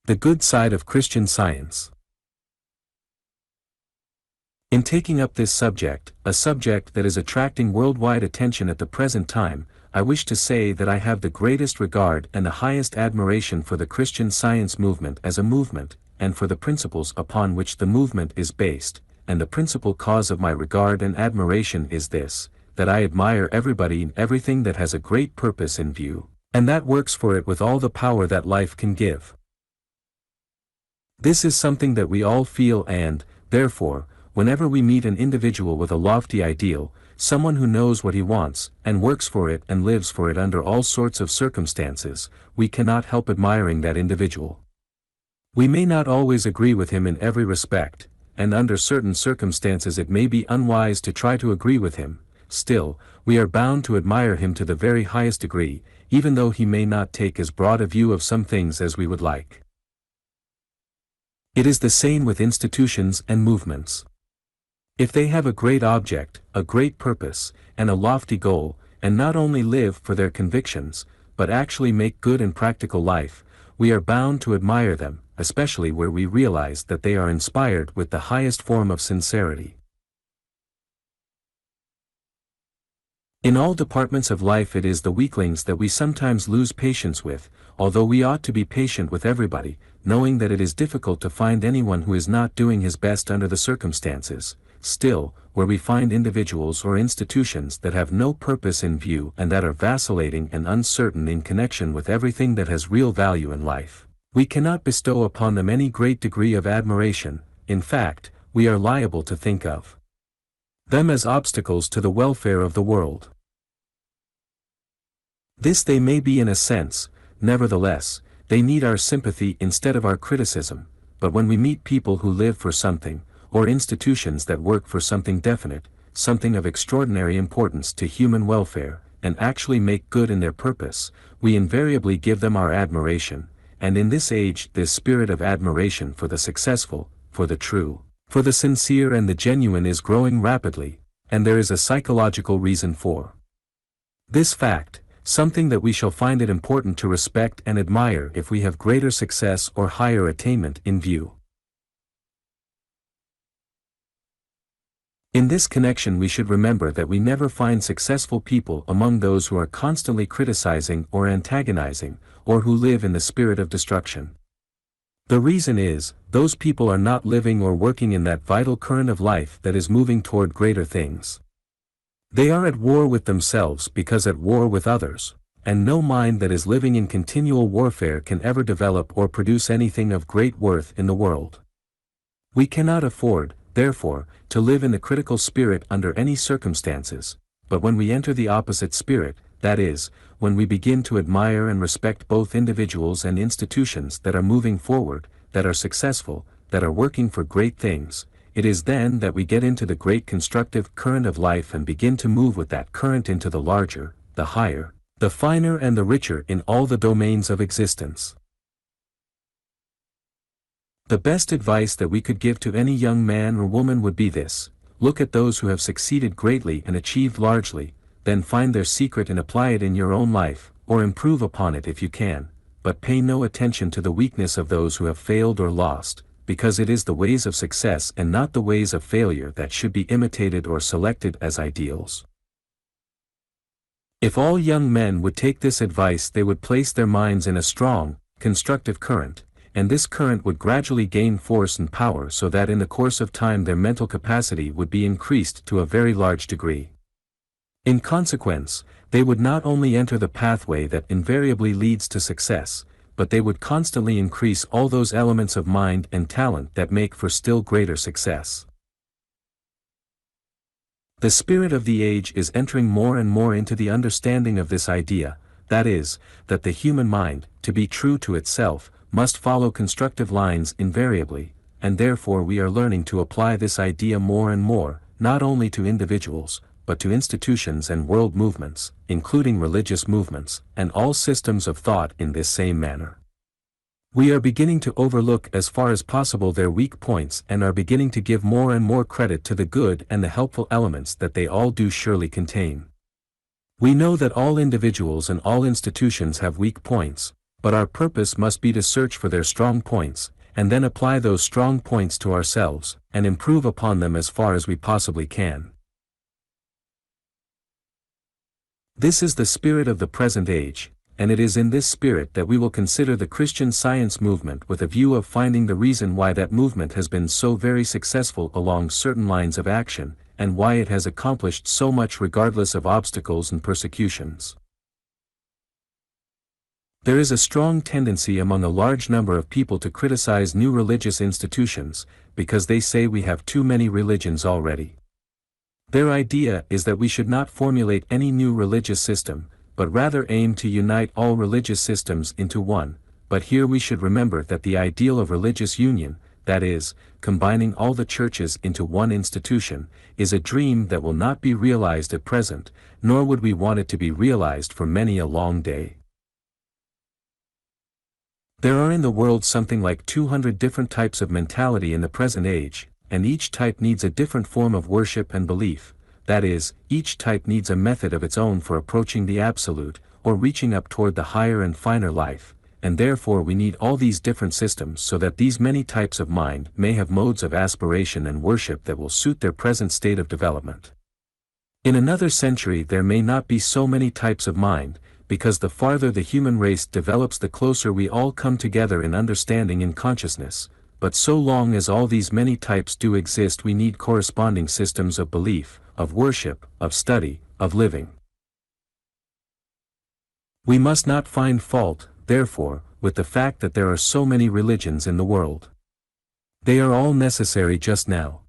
The good side of Christian Science. In taking up this subject, a subject that is attracting worldwide attention at the present time, I wish to say that I have the greatest regard and the highest admiration for the Christian Science movement as a movement, and for the principles upon which the movement is based, and the principal cause of my regard and admiration is this, that I admire everybody and everything that has a great purpose in view, and that works for it with all the power that life can give. This is something that we all feel and, therefore, whenever we meet an individual with a lofty ideal, someone who knows what he wants, and works for it and lives for it under all sorts of circumstances, we cannot help admiring that individual. We may not always agree with him in every respect, and under certain circumstances it may be unwise to try to agree with him, still, we are bound to admire him to the very highest degree, even though he may not take as broad a view of some things as we would like. It is the same with institutions and movements. If they have a great object, a great purpose, and a lofty goal, and not only live for their convictions, but actually make good and practical life, we are bound to admire them, especially where we realize that they are inspired with the highest form of sincerity. In all departments of life it is the weaklings that we sometimes lose patience with, although we ought to be patient with everybody, knowing that it is difficult to find anyone who is not doing his best under the circumstances. Still, where we find individuals or institutions that have no purpose in view and that are vacillating and uncertain in connection with everything that has real value in life, we cannot bestow upon them any great degree of admiration. In fact, we are liable to think of them as obstacles to the welfare of the world. This they may be in a sense, nevertheless, they need our sympathy instead of our criticism, but when we meet people who live for something, or institutions that work for something definite, something of extraordinary importance to human welfare, and actually make good in their purpose, we invariably give them our admiration, and in this age this spirit of admiration for the successful, for the true, for the sincere and the genuine is growing rapidly, and there is a psychological reason for this fact, something that we shall find it important to respect and admire if we have greater success or higher attainment in view. In this connection we should remember that we never find successful people among those who are constantly criticizing or antagonizing, or who live in the spirit of destruction. The reason is, those people are not living or working in that vital current of life that is moving toward greater things. They are at war with themselves because at war with others, and no mind that is living in continual warfare can ever develop or produce anything of great worth in the world. We cannot afford, therefore, to live in the critical spirit under any circumstances, but when we enter the opposite spirit, that is, when we begin to admire and respect both individuals and institutions that are moving forward, that are successful, that are working for great things, it is then that we get into the great constructive current of life and begin to move with that current into the larger, the higher, the finer and the richer in all the domains of existence. The best advice that we could give to any young man or woman would be this: look at those who have succeeded greatly and achieved largely, then find their secret and apply it in your own life, or improve upon it if you can, but pay no attention to the weakness of those who have failed or lost, because it is the ways of success and not the ways of failure that should be imitated or selected as ideals. If all young men would take this advice, they would place their minds in a strong, constructive current, and this current would gradually gain force and power so that in the course of time their mental capacity would be increased to a very large degree. In consequence, they would not only enter the pathway that invariably leads to success, but they would constantly increase all those elements of mind and talent that make for still greater success. The spirit of the age is entering more and more into the understanding of this idea, that is, that the human mind, to be true to itself, must follow constructive lines invariably, and therefore we are learning to apply this idea more and more, not only to individuals, but to institutions and world movements, including religious movements, and all systems of thought in this same manner. We are beginning to overlook as far as possible their weak points and are beginning to give more and more credit to the good and the helpful elements that they all do surely contain. We know that all individuals and all institutions have weak points, But our purpose must be to search for their strong points, and then apply those strong points to ourselves, and improve upon them as far as we possibly can. This is the spirit of the present age, and it is in this spirit that we will consider the Christian Science movement with a view of finding the reason why that movement has been so very successful along certain lines of action, and why it has accomplished so much regardless of obstacles and persecutions. There is a strong tendency among a large number of people to criticize new religious institutions, because they say we have too many religions already. Their idea is that we should not formulate any new religious system, but rather aim to unite all religious systems into one. But here we should remember that the ideal of religious union, that is, combining all the churches into one institution, is a dream that will not be realized at present, nor would we want it to be realized for many a long day. There are in the world something like 200 different types of mentality in the present age, and each type needs a different form of worship and belief. That is, each type needs a method of its own for approaching the absolute, or reaching up toward the higher and finer life, and therefore we need all these different systems so that these many types of mind may have modes of aspiration and worship that will suit their present state of development. In another century there may not be so many types of mind, because the farther the human race develops the closer we all come together in understanding and consciousness, but so long as all these many types do exist we need corresponding systems of belief, of worship, of study, of living. We must not find fault, therefore, with the fact that there are so many religions in the world. They are all necessary just now.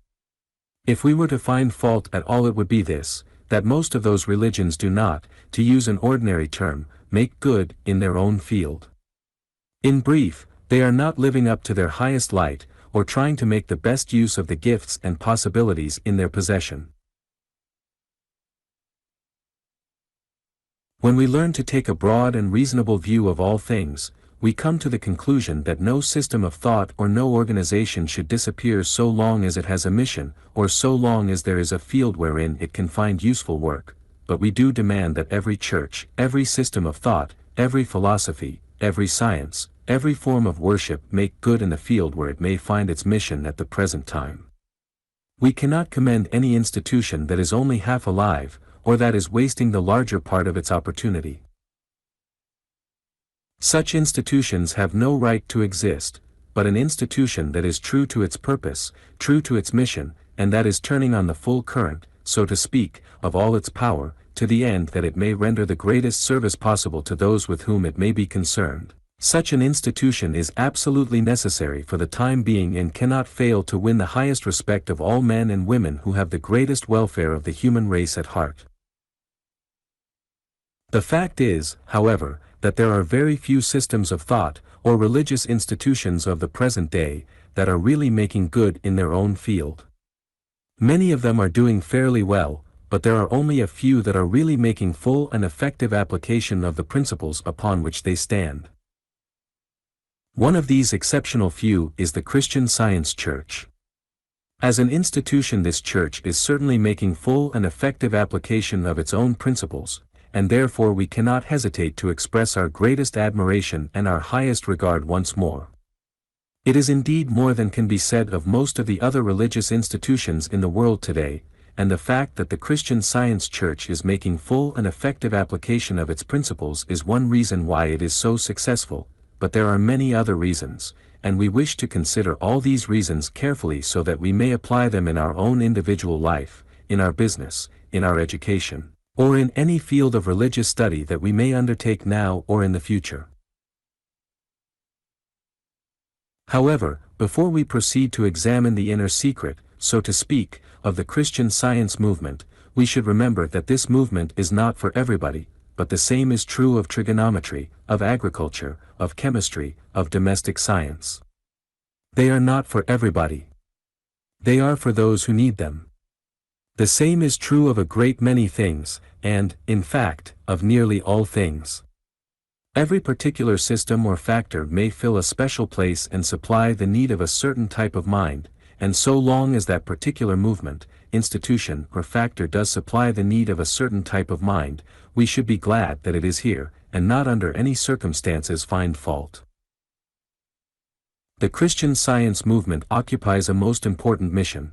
If we were to find fault at all it would be this, that most of those religions do not, to use an ordinary term, make good in their own field. In brief, they are not living up to their highest light, or trying to make the best use of the gifts and possibilities in their possession. When we learn to take a broad and reasonable view of all things, we come to the conclusion that no system of thought or no organization should disappear so long as it has a mission, or so long as there is a field wherein it can find useful work, but we do demand that every church, every system of thought, every philosophy, every science, every form of worship make good in the field where it may find its mission at the present time. We cannot commend any institution that is only half alive, or that is wasting the larger part of its opportunity. Such institutions have no right to exist, but an institution that is true to its purpose, true to its mission, and that is turning on the full current, so to speak, of all its power, to the end that it may render the greatest service possible to those with whom it may be concerned. Such an institution is absolutely necessary for the time being and cannot fail to win the highest respect of all men and women who have the greatest welfare of the human race at heart. The fact is, however, that there are very few systems of thought, or religious institutions of the present day, that are really making good in their own field. Many of them are doing fairly well, but there are only a few that are really making full and effective application of the principles upon which they stand. One of these exceptional few is the Christian Science Church. As an institution this church is certainly making full and effective application of its own principles, and therefore we cannot hesitate to express our greatest admiration and our highest regard once more. It is indeed more than can be said of most of the other religious institutions in the world today, and the fact that the Christian Science Church is making full and effective application of its principles is one reason why it is so successful, but there are many other reasons, and we wish to consider all these reasons carefully so that we may apply them in our own individual life, in our business, in our education, or in any field of religious study that we may undertake now or in the future. However, before we proceed to examine the inner secret, so to speak, of the Christian Science movement, we should remember that this movement is not for everybody, but the same is true of trigonometry, of agriculture, of chemistry, of domestic science. They are not for everybody. They are for those who need them. The same is true of a great many things, and, in fact, of nearly all things. Every particular system or factor may fill a special place and supply the need of a certain type of mind, and so long as that particular movement, institution or factor does supply the need of a certain type of mind, we should be glad that it is here, and not under any circumstances find fault. The Christian Science movement occupies a most important mission.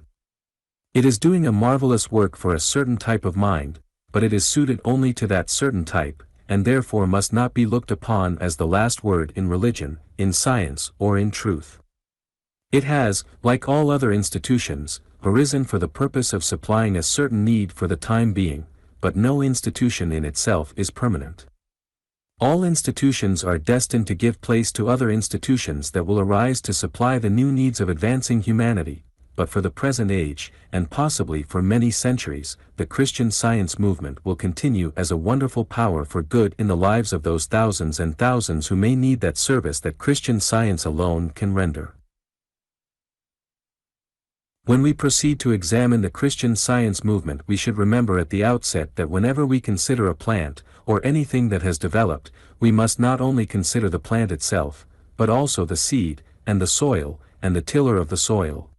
It is doing a marvelous work for a certain type of mind, but it is suited only to that certain type, and therefore must not be looked upon as the last word in religion, in science, or in truth. It has, like all other institutions, arisen for the purpose of supplying a certain need for the time being, but no institution in itself is permanent. All institutions are destined to give place to other institutions that will arise to supply the new needs of advancing humanity, but for the present age, and possibly for many centuries, the Christian Science movement will continue as a wonderful power for good in the lives of those thousands and thousands who may need that service that Christian Science alone can render. When we proceed to examine the Christian Science movement, we should remember at the outset that whenever we consider a plant, or anything that has developed, we must not only consider the plant itself, but also the seed, and the soil, and the tiller of the soil.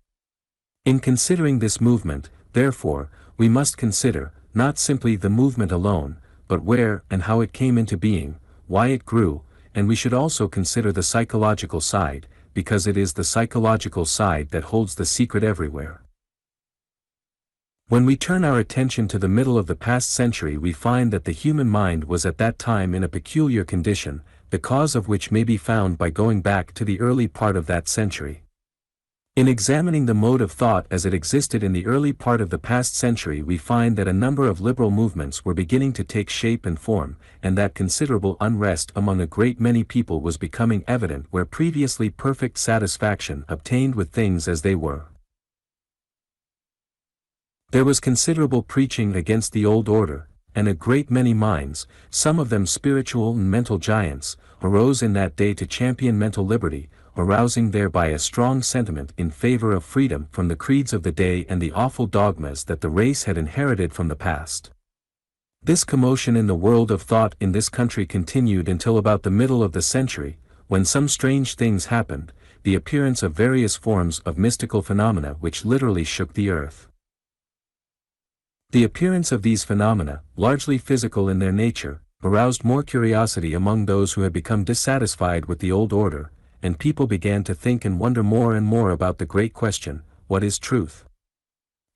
In considering this movement, therefore, we must consider, not simply the movement alone, but where and how it came into being, why it grew, and we should also consider the psychological side, because it is the psychological side that holds the secret everywhere. When we turn our attention to the middle of the past century, we find that the human mind was at that time in a peculiar condition, the cause of which may be found by going back to the early part of that century. In examining the mode of thought as it existed in the early part of the past century, we find that a number of liberal movements were beginning to take shape and form, and that considerable unrest among a great many people was becoming evident where previously perfect satisfaction obtained with things as they were. There was considerable preaching against the old order, and a great many minds, some of them spiritual and mental giants, arose in that day to champion mental liberty, arousing thereby a strong sentiment in favor of freedom from the creeds of the day and the awful dogmas that the race had inherited from the past. This commotion in the world of thought in this country continued until about the middle of the century, when some strange things happened, the appearance of various forms of mystical phenomena which literally shook the earth. The appearance of these phenomena, largely physical in their nature, aroused more curiosity among those who had become dissatisfied with the old order, and people began to think and wonder more and more about the great question, what is truth?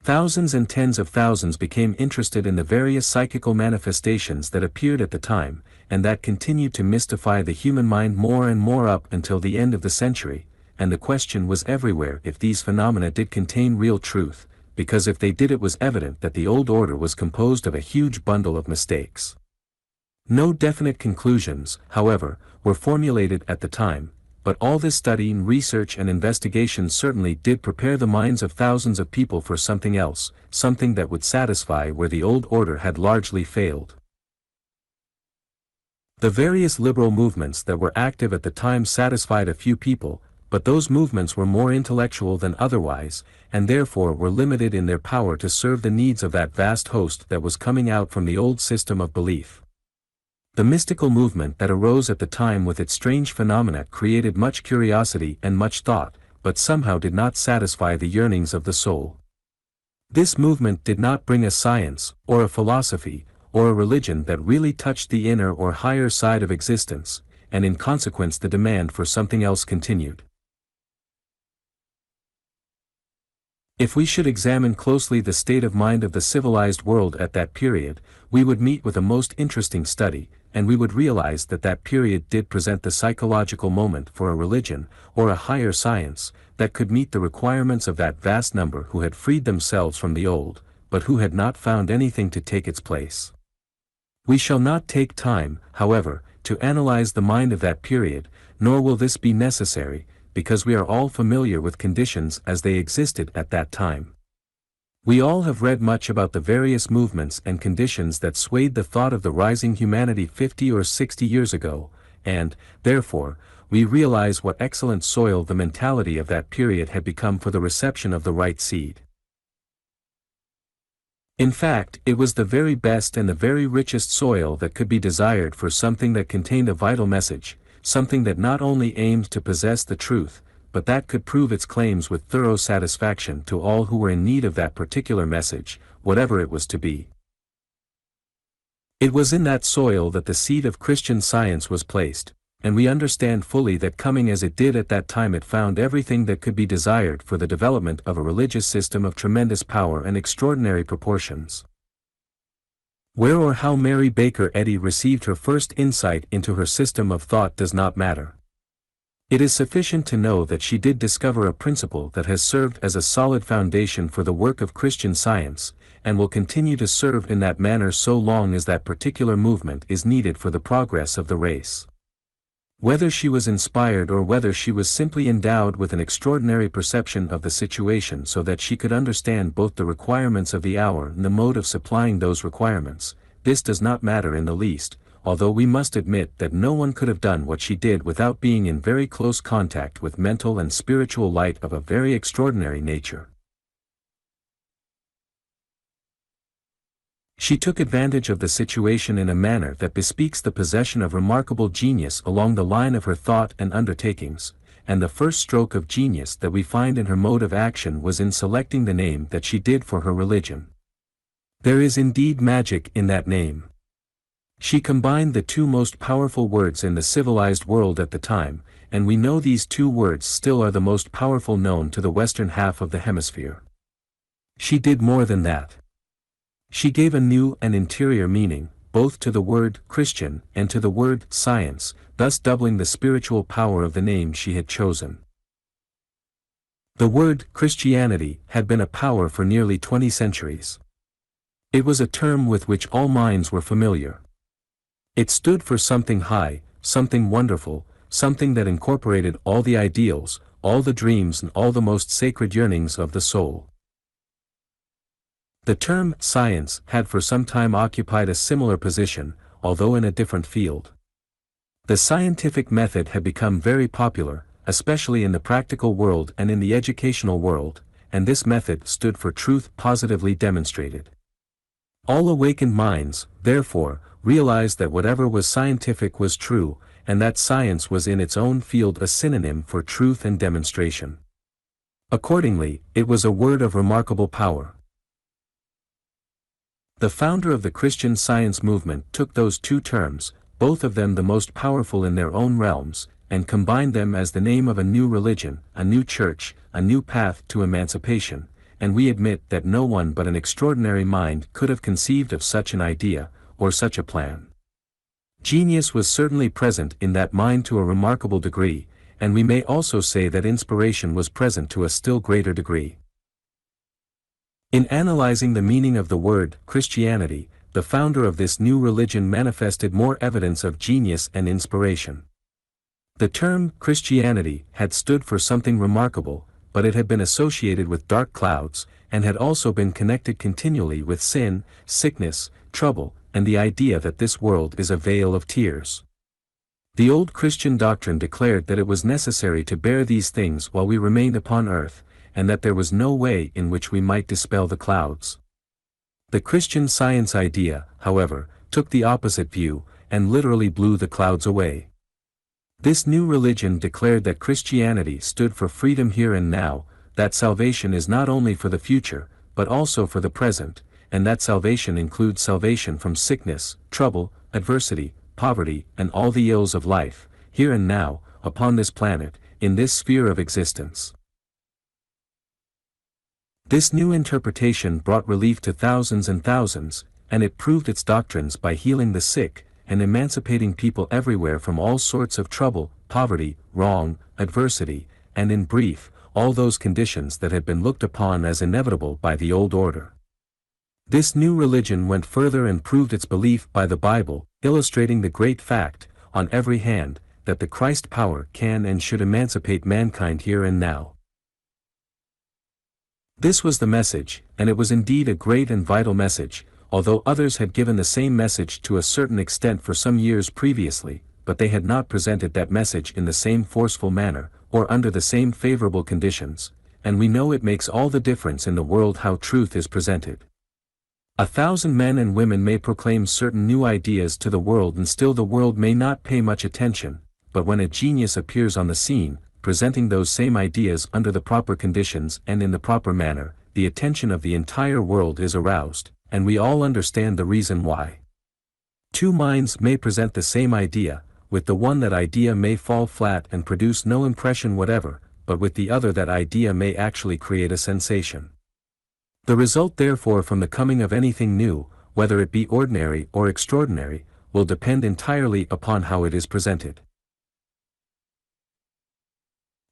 Thousands and tens of thousands became interested in the various psychical manifestations that appeared at the time, and that continued to mystify the human mind more and more up until the end of the century, and the question was everywhere if these phenomena did contain real truth, because if they did, it was evident that the old order was composed of a huge bundle of mistakes. No definite conclusions, however, were formulated at the time, but all this study and research and investigation certainly did prepare the minds of thousands of people for something else, something that would satisfy where the old order had largely failed. The various liberal movements that were active at the time satisfied a few people, but those movements were more intellectual than otherwise, and therefore were limited in their power to serve the needs of that vast host that was coming out from the old system of belief. The mystical movement that arose at the time with its strange phenomena created much curiosity and much thought, but somehow did not satisfy the yearnings of the soul. This movement did not bring a science, or a philosophy, or a religion that really touched the inner or higher side of existence, and in consequence the demand for something else continued. If we should examine closely the state of mind of the civilized world at that period, we would meet with a most interesting study, and we would realize that that period did present the psychological moment for a religion, or a higher science, that could meet the requirements of that vast number who had freed themselves from the old, but who had not found anything to take its place. We shall not take time, however, to analyze the mind of that period, nor will this be necessary, because we are all familiar with conditions as they existed at that time. We all have read much about the various movements and conditions that swayed the thought of the rising humanity 50 or 60 years ago, and, therefore, we realize what excellent soil the mentality of that period had become for the reception of the right seed. In fact, it was the very best and the very richest soil that could be desired for something that contained a vital message, something that not only aimed to possess the truth, but that could prove its claims with thorough satisfaction to all who were in need of that particular message, whatever it was to be. It was in that soil that the seed of Christian Science was placed, and we understand fully that coming as it did at that time it found everything that could be desired for the development of a religious system of tremendous power and extraordinary proportions. Where or how Mary Baker Eddy received her first insight into her system of thought does not matter. It is sufficient to know that she did discover a principle that has served as a solid foundation for the work of Christian Science, and will continue to serve in that manner so long as that particular movement is needed for the progress of the race. Whether she was inspired or whether she was simply endowed with an extraordinary perception of the situation so that she could understand both the requirements of the hour and the mode of supplying those requirements, this does not matter in the least, although we must admit that no one could have done what she did without being in very close contact with mental and spiritual light of a very extraordinary nature. She took advantage of the situation in a manner that bespeaks the possession of remarkable genius along the line of her thought and undertakings, and the first stroke of genius that we find in her mode of action was in selecting the name that she did for her religion. There is indeed magic in that name. She combined the two most powerful words in the civilized world at the time, and we know these two words still are the most powerful known to the western half of the hemisphere. She did more than that. She gave a new and interior meaning, both to the word Christian and to the word science, thus doubling the spiritual power of the name she had chosen. The word Christianity had been a power for nearly 20 centuries. It was a term with which all minds were familiar. It stood for something high, something wonderful, something that incorporated all the ideals, all the dreams and all the most sacred yearnings of the soul. The term science had for some time occupied a similar position, although in a different field. The scientific method had become very popular, especially in the practical world and in the educational world, and this method stood for truth positively demonstrated. All awakened minds, therefore, realized that whatever was scientific was true, and that science was in its own field a synonym for truth and demonstration. Accordingly, it was a word of remarkable power. The founder of the Christian Science movement took those two terms, both of them the most powerful in their own realms, and combined them as the name of a new religion, a new church, a new path to emancipation, and we admit that no one but an extraordinary mind could have conceived of such an idea, or such a plan. Genius was certainly present in that mind to a remarkable degree, and we may also say that inspiration was present to a still greater degree. In analyzing the meaning of the word Christianity, the founder of this new religion manifested more evidence of genius and inspiration. The term Christianity had stood for something remarkable, but it had been associated with dark clouds, and had also been connected continually with sin, sickness, trouble, and the idea that this world is a vale of tears. The old Christian doctrine declared that it was necessary to bear these things while we remained upon earth, and that there was no way in which we might dispel the clouds. The Christian Science idea, however, took the opposite view, and literally blew the clouds away. This new religion declared that Christianity stood for freedom here and now, that salvation is not only for the future, but also for the present, and that salvation includes salvation from sickness, trouble, adversity, poverty, and all the ills of life, here and now, upon this planet, in this sphere of existence. This new interpretation brought relief to thousands and thousands, and it proved its doctrines by healing the sick, and emancipating people everywhere from all sorts of trouble, poverty, wrong, adversity, and in brief, all those conditions that had been looked upon as inevitable by the old order. This new religion went further and proved its belief by the Bible, illustrating the great fact, on every hand, that the Christ power can and should emancipate mankind here and now. This was the message, and it was indeed a great and vital message, although others had given the same message to a certain extent for some years previously, but they had not presented that message in the same forceful manner, or under the same favorable conditions, and we know it makes all the difference in the world how truth is presented. 1,000 men and women may proclaim certain new ideas to the world and still the world may not pay much attention, but when a genius appears on the scene, presenting those same ideas under the proper conditions and in the proper manner, the attention of the entire world is aroused, and we all understand the reason why. Two minds may present the same idea, with the one that idea may fall flat and produce no impression whatever, but with the other that idea may actually create a sensation. The result therefore from the coming of anything new, whether it be ordinary or extraordinary, will depend entirely upon how it is presented.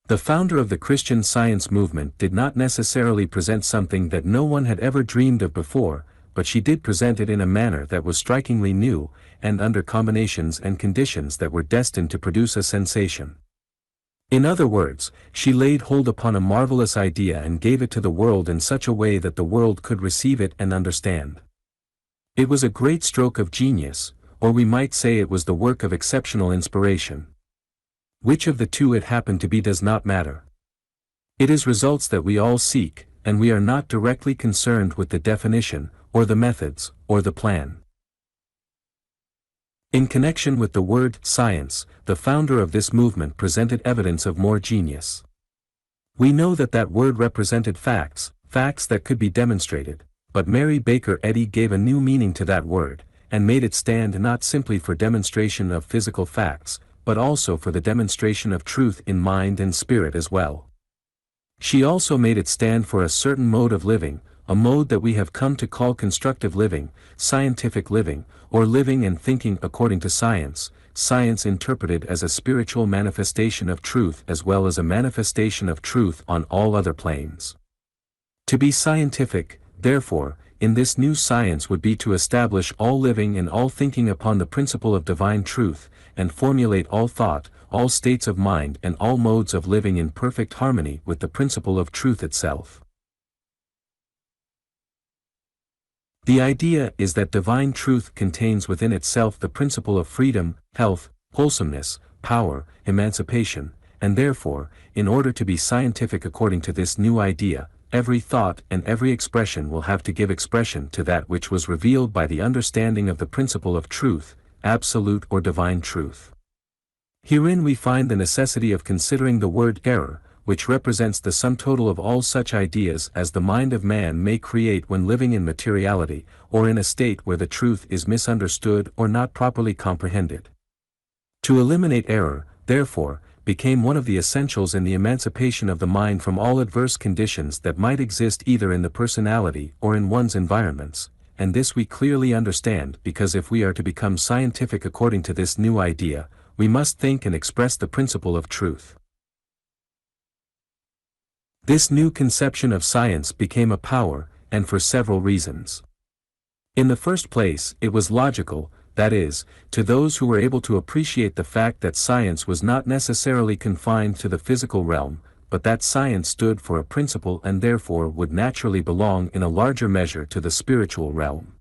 The founder of the Christian Science movement did not necessarily present something that no one had ever dreamed of before, but she did present it in a manner that was strikingly new, and under combinations and conditions that were destined to produce a sensation. In other words, she laid hold upon a marvelous idea and gave it to the world in such a way that the world could receive it and understand. It was a great stroke of genius, or we might say it was the work of exceptional inspiration. Which of the two it happened to be does not matter. It is results that we all seek, and we are not directly concerned with the definition, or the methods, or the plan. In connection with the word science, the founder of this movement presented evidence of more genius. We know that that word represented facts that could be demonstrated, but Mary Baker Eddy gave a new meaning to that word, and made it stand not simply for demonstration of physical facts, but also for the demonstration of truth in mind and spirit as well. She also made it stand for a certain mode of living, a mode that we have come to call constructive living, scientific living, or living and thinking according to science, science interpreted as a spiritual manifestation of truth as well as a manifestation of truth on all other planes. To be scientific, therefore, in this new science would be to establish all living and all thinking upon the principle of divine truth, and formulate all thought, all states of mind and all modes of living in perfect harmony with the principle of truth itself. The idea is that divine truth contains within itself the principle of freedom, health, wholesomeness, power, emancipation, and therefore, in order to be scientific according to this new idea, every thought and every expression will have to give expression to that which was revealed by the understanding of the principle of truth, absolute or divine truth. Herein we find the necessity of considering the word error, which represents the sum total of all such ideas as the mind of man may create when living in materiality, or in a state where the truth is misunderstood or not properly comprehended. To eliminate error, therefore, became one of the essentials in the emancipation of the mind from all adverse conditions that might exist either in the personality or in one's environments, and this we clearly understand because if we are to become scientific according to this new idea, we must think and express the principle of truth. This new conception of science became a power, and for several reasons. In the first place, it was logical, that is, to those who were able to appreciate the fact that science was not necessarily confined to the physical realm, but that science stood for a principle and therefore would naturally belong in a larger measure to the spiritual realm.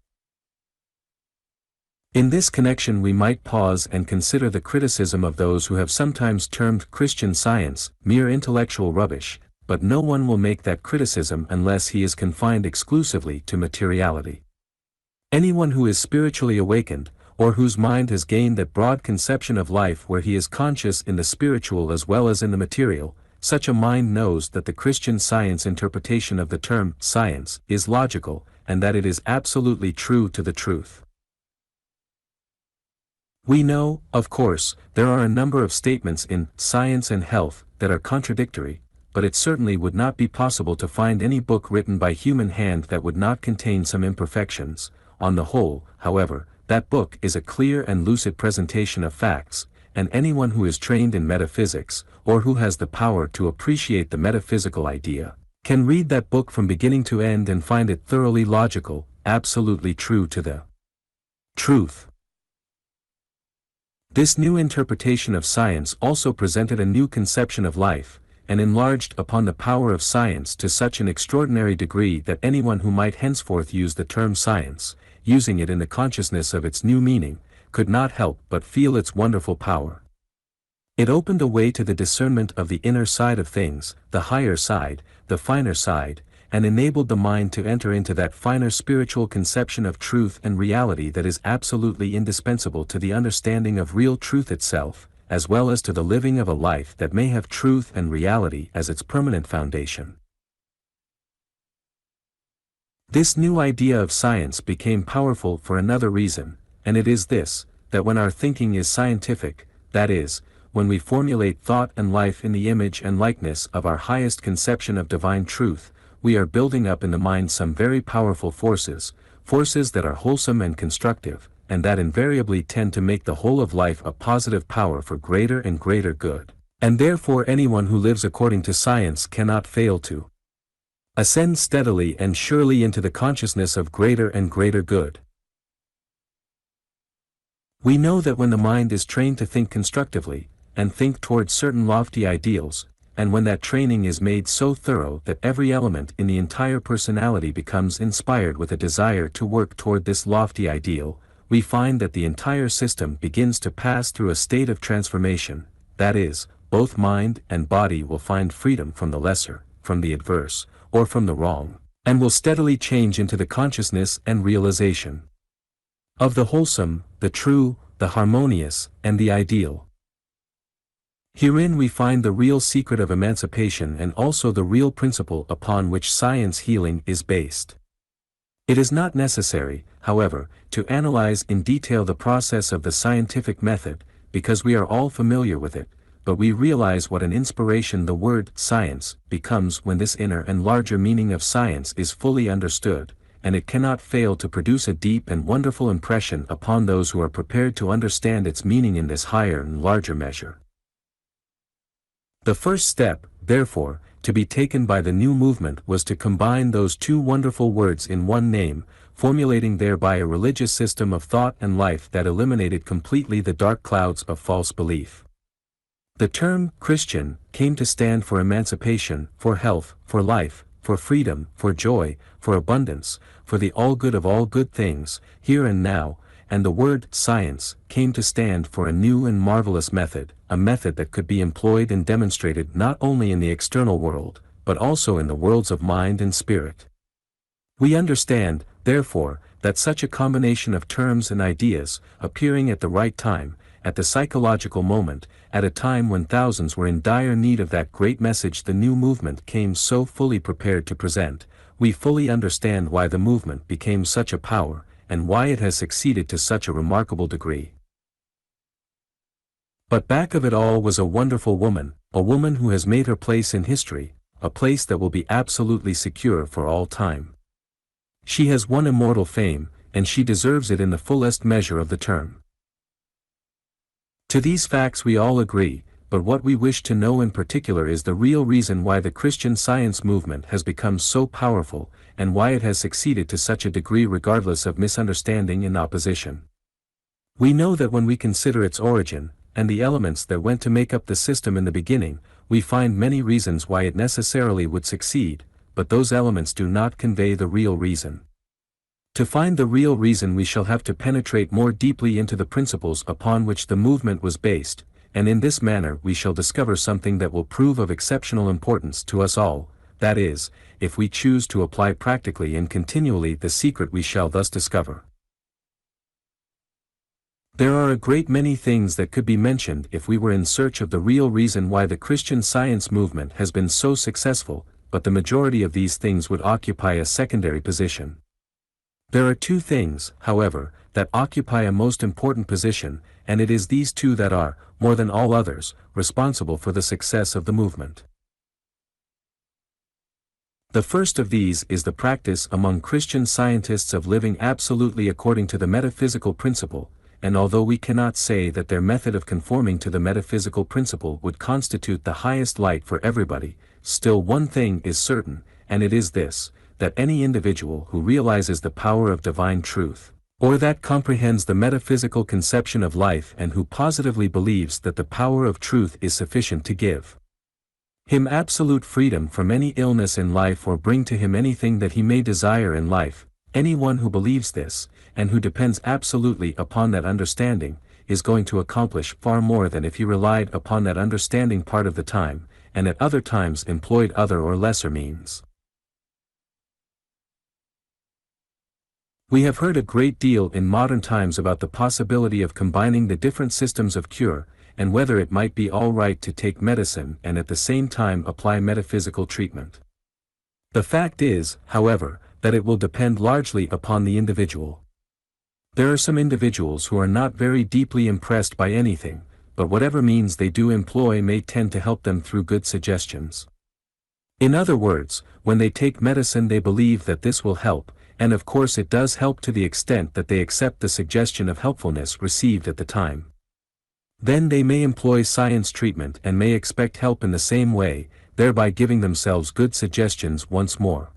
In this connection we might pause and consider the criticism of those who have sometimes termed Christian Science mere intellectual rubbish, but no one will make that criticism unless he is confined exclusively to materiality. Anyone who is spiritually awakened, or whose mind has gained that broad conception of life where he is conscious in the spiritual as well as in the material, such a mind knows that the Christian Science interpretation of the term science is logical, and that it is absolutely true to the truth. We know, of course, there are a number of statements in Science and Health that are contradictory, but it certainly would not be possible to find any book written by human hand that would not contain some imperfections. On the whole, however, that book is a clear and lucid presentation of facts, and anyone who is trained in metaphysics, or who has the power to appreciate the metaphysical idea, can read that book from beginning to end and find it thoroughly logical, absolutely true to the truth. This new interpretation of science also presented a new conception of life, and enlarged upon the power of science to such an extraordinary degree that anyone who might henceforth use the term science, using it in the consciousness of its new meaning, could not help but feel its wonderful power. It opened a way to the discernment of the inner side of things, the higher side, the finer side, and enabled the mind to enter into that finer spiritual conception of truth and reality that is absolutely indispensable to the understanding of real truth itself, as well as to the living of a life that may have truth and reality as its permanent foundation. This new idea of science became powerful for another reason, and it is this, that when our thinking is scientific, that is, when we formulate thought and life in the image and likeness of our highest conception of divine truth, we are building up in the mind some very powerful forces, forces that are wholesome and constructive, and that invariably tend to make the whole of life a positive power for greater and greater good. And therefore anyone who lives according to science cannot fail to ascend steadily and surely into the consciousness of greater and greater good. We know that when the mind is trained to think constructively, and think towards certain lofty ideals, and when that training is made so thorough that every element in the entire personality becomes inspired with a desire to work toward this lofty ideal, we find that the entire system begins to pass through a state of transformation, that is, both mind and body will find freedom from the lesser, from the adverse, or from the wrong, and will steadily change into the consciousness and realization of the wholesome, the true, the harmonious, and the ideal. Herein we find the real secret of emancipation and also the real principle upon which science healing is based. It is not necessary, however, to analyze in detail the process of the scientific method, because we are all familiar with it, but we realize what an inspiration the word science becomes when this inner and larger meaning of science is fully understood, and it cannot fail to produce a deep and wonderful impression upon those who are prepared to understand its meaning in this higher and larger measure. The first step, therefore, to be taken by the new movement was to combine those two wonderful words in one name, formulating thereby a religious system of thought and life that eliminated completely the dark clouds of false belief. The term Christian came to stand for emancipation, for health, for life, for freedom, for joy, for abundance, for the all good of all good things, here and now, and the word science came to stand for a new and marvelous method, a method that could be employed and demonstrated not only in the external world, but also in the worlds of mind and spirit. We understand, therefore, that such a combination of terms and ideas, appearing at the right time, at the psychological moment, at a time when thousands were in dire need of that great message the new movement came so fully prepared to present, we fully understand why the movement became such a power, and why it has succeeded to such a remarkable degree. But back of it all was a wonderful woman, a woman who has made her place in history, a place that will be absolutely secure for all time. She has won immortal fame, and she deserves it in the fullest measure of the term. To these facts we all agree, but what we wish to know in particular is the real reason why the Christian Science movement has become so powerful, and why it has succeeded to such a degree regardless of misunderstanding and opposition. We know that when we consider its origin, and the elements that went to make up the system in the beginning, we find many reasons why it necessarily would succeed, but those elements do not convey the real reason. To find the real reason we shall have to penetrate more deeply into the principles upon which the movement was based, and in this manner we shall discover something that will prove of exceptional importance to us all, that is, if we choose to apply practically and continually the secret we shall thus discover. There are a great many things that could be mentioned if we were in search of the real reason why the Christian Science movement has been so successful, but the majority of these things would occupy a secondary position. There are two things, however, that occupy a most important position, and it is these two that are, more than all others, responsible for the success of the movement. The first of these is the practice among Christian scientists of living absolutely according to the metaphysical principle, and although we cannot say that their method of conforming to the metaphysical principle would constitute the highest light for everybody, still one thing is certain, and it is this, that any individual who realizes the power of divine truth, or that comprehends the metaphysical conception of life and who positively believes that the power of truth is sufficient to give him absolute freedom from any illness in life or bring to him anything that he may desire in life, anyone who believes this, and who depends absolutely upon that understanding, is going to accomplish far more than if he relied upon that understanding part of the time, and at other times employed other or lesser means. We have heard a great deal in modern times about the possibility of combining the different systems of cure, and whether it might be all right to take medicine and at the same time apply metaphysical treatment. The fact is, however, that it will depend largely upon the individual. There are some individuals who are not very deeply impressed by anything, but whatever means they do employ may tend to help them through good suggestions. In other words, when they take medicine they believe that this will help, and of course it does help to the extent that they accept the suggestion of helpfulness received at the time. Then they may employ science treatment and may expect help in the same way, thereby giving themselves good suggestions once more.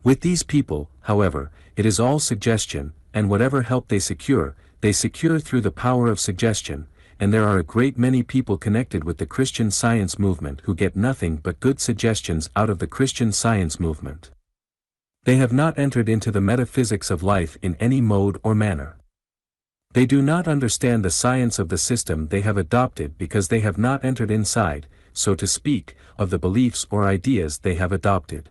With these people, however, it is all suggestion, and whatever help they secure through the power of suggestion, and there are a great many people connected with the Christian Science movement who get nothing but good suggestions out of the Christian Science movement. They have not entered into the metaphysics of life in any mode or manner. They do not understand the science of the system they have adopted because they have not entered inside, so to speak, of the beliefs or ideas they have adopted.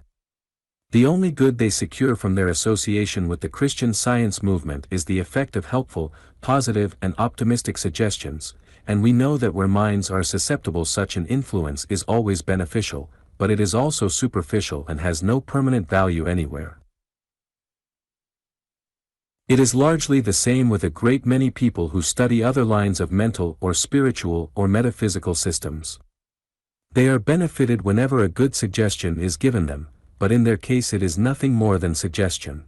The only good they secure from their association with the Christian Science movement is the effect of helpful, positive and optimistic suggestions, and we know that where minds are susceptible such an influence is always beneficial, but it is also superficial and has no permanent value anywhere. It is largely the same with a great many people who study other lines of mental or spiritual or metaphysical systems. They are benefited whenever a good suggestion is given them, but in their case it is nothing more than suggestion.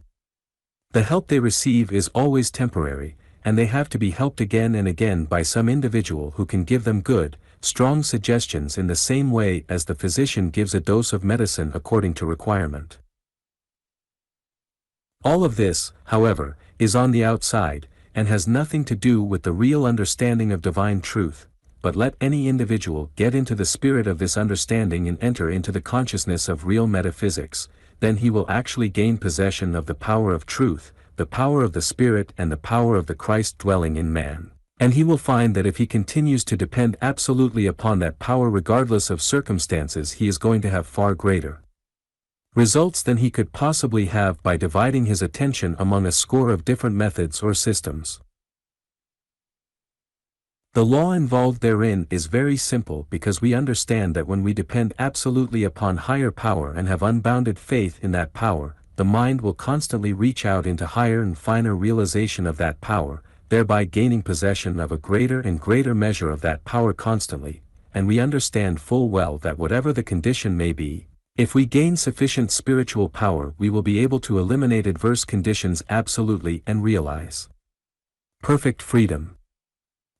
The help they receive is always temporary, and they have to be helped again and again by some individual who can give them good, strong suggestions in the same way as the physician gives a dose of medicine according to requirement. All of this, however, is on the outside, and has nothing to do with the real understanding of divine truth, but let any individual get into the spirit of this understanding and enter into the consciousness of real metaphysics, then he will actually gain possession of the power of truth, the power of the Spirit and the power of the Christ dwelling in man. And he will find that if he continues to depend absolutely upon that power regardless of circumstances he is going to have far greater results than he could possibly have by dividing his attention among a score of different methods or systems. The law involved therein is very simple because we understand that when we depend absolutely upon higher power and have unbounded faith in that power, the mind will constantly reach out into higher and finer realization of that power, thereby gaining possession of a greater and greater measure of that power constantly, and we understand full well that whatever the condition may be, if we gain sufficient spiritual power we will be able to eliminate adverse conditions absolutely and realize perfect freedom.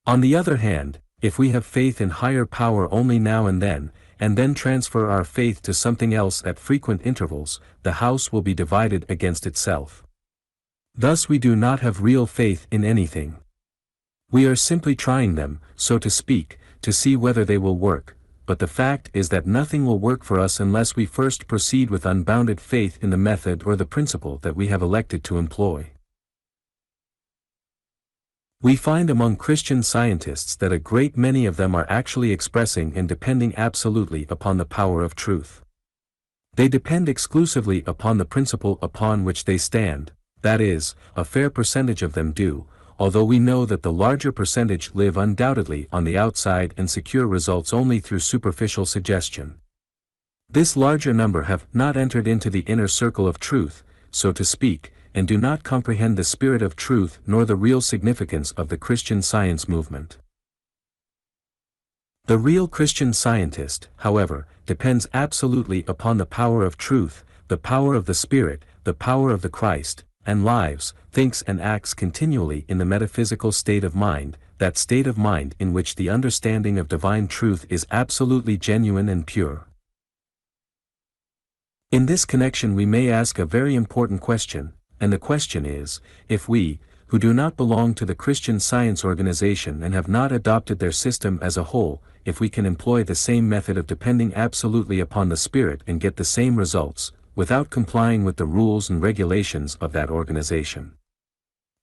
On the other hand, if we have faith in higher power only now and then transfer our faith to something else at frequent intervals, the house will be divided against itself. Thus we do not have real faith in anything. We are simply trying them, so to speak, to see whether they will work, but the fact is that nothing will work for us unless we first proceed with unbounded faith in the method or the principle that we have elected to employ. We find among Christian scientists that a great many of them are actually expressing and depending absolutely upon the power of truth. They depend exclusively upon the principle upon which they stand, that is, a fair percentage of them do, although we know that the larger percentage live undoubtedly on the outside and secure results only through superficial suggestion. This larger number have not entered into the inner circle of truth, so to speak, and do not comprehend the spirit of truth nor the real significance of the Christian Science movement. The real Christian scientist, however, depends absolutely upon the power of truth, the power of the Spirit, the power of the Christ, and lives, thinks and acts continually in the metaphysical state of mind, that state of mind in which the understanding of divine truth is absolutely genuine and pure. In this connection we may ask a very important question, and the question is, if we, who do not belong to the Christian Science organization and have not adopted their system as a whole, if we can employ the same method of depending absolutely upon the Spirit and get the same results, without complying with the rules and regulations of that organization.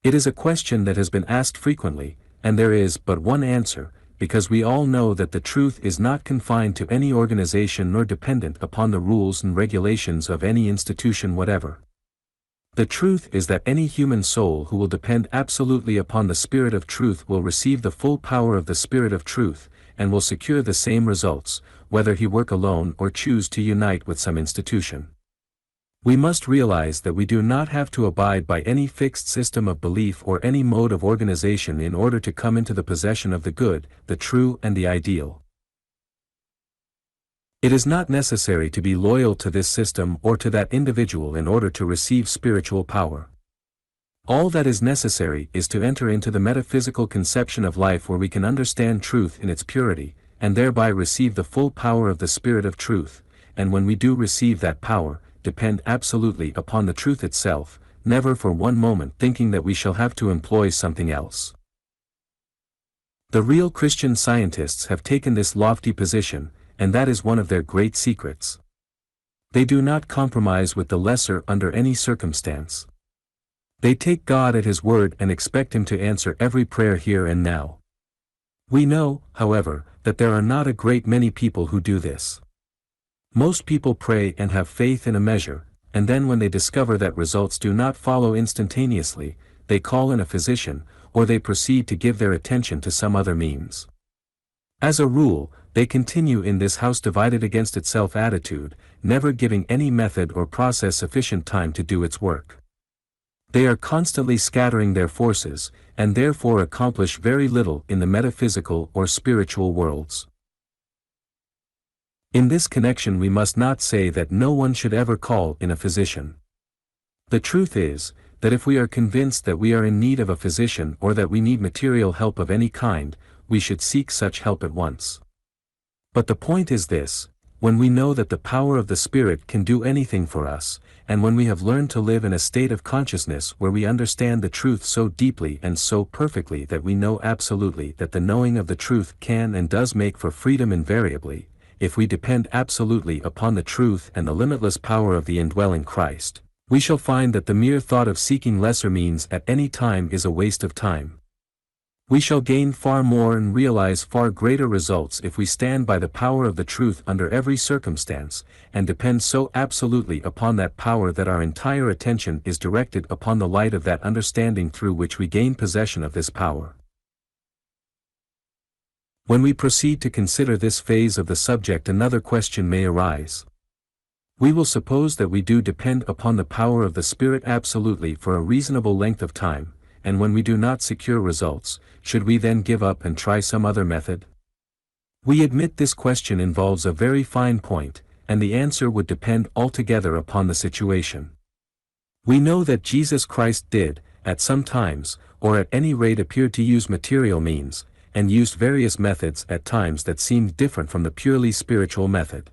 It is a question that has been asked frequently, and there is but one answer, because we all know that the truth is not confined to any organization nor dependent upon the rules and regulations of any institution whatever. The truth is that any human soul who will depend absolutely upon the Spirit of Truth will receive the full power of the Spirit of Truth, and will secure the same results, whether he work alone or choose to unite with some institution. We must realize that we do not have to abide by any fixed system of belief or any mode of organization in order to come into the possession of the good, the true and the ideal. It is not necessary to be loyal to this system or to that individual in order to receive spiritual power. All that is necessary is to enter into the metaphysical conception of life where we can understand truth in its purity, and thereby receive the full power of the Spirit of Truth, and when we do receive that power, depend absolutely upon the truth itself, never for one moment thinking that we shall have to employ something else. The real Christian Scientists have taken this lofty position, and that is one of their great secrets. They do not compromise with the lesser under any circumstance. They take God at His word and expect Him to answer every prayer here and now. We know, however, that there are not a great many people who do this. Most people pray and have faith in a measure, and then when they discover that results do not follow instantaneously, they call in a physician, or they proceed to give their attention to some other means. As a rule, they continue in this house divided against itself attitude, never giving any method or process sufficient time to do its work. They are constantly scattering their forces, and therefore accomplish very little in the metaphysical or spiritual worlds. In this connection we must not say that no one should ever call in a physician. The truth is, that if we are convinced that we are in need of a physician or that we need material help of any kind, we should seek such help at once. But the point is this: when we know that the power of the Spirit can do anything for us, and when we have learned to live in a state of consciousness where we understand the truth so deeply and so perfectly that we know absolutely that the knowing of the truth can and does make for freedom invariably, if we depend absolutely upon the truth and the limitless power of the indwelling Christ, we shall find that the mere thought of seeking lesser means at any time is a waste of time. We shall gain far more and realize far greater results if we stand by the power of the truth under every circumstance, and depend so absolutely upon that power that our entire attention is directed upon the light of that understanding through which we gain possession of this power. When we proceed to consider this phase of the subject, another question may arise. We will suppose that we do depend upon the power of the Spirit absolutely for a reasonable length of time, and when we do not secure results, should we then give up and try some other method? We admit this question involves a very fine point, and the answer would depend altogether upon the situation. We know that Jesus Christ did, at some times, or at any rate appeared to use material means, and used various methods at times that seemed different from the purely spiritual method.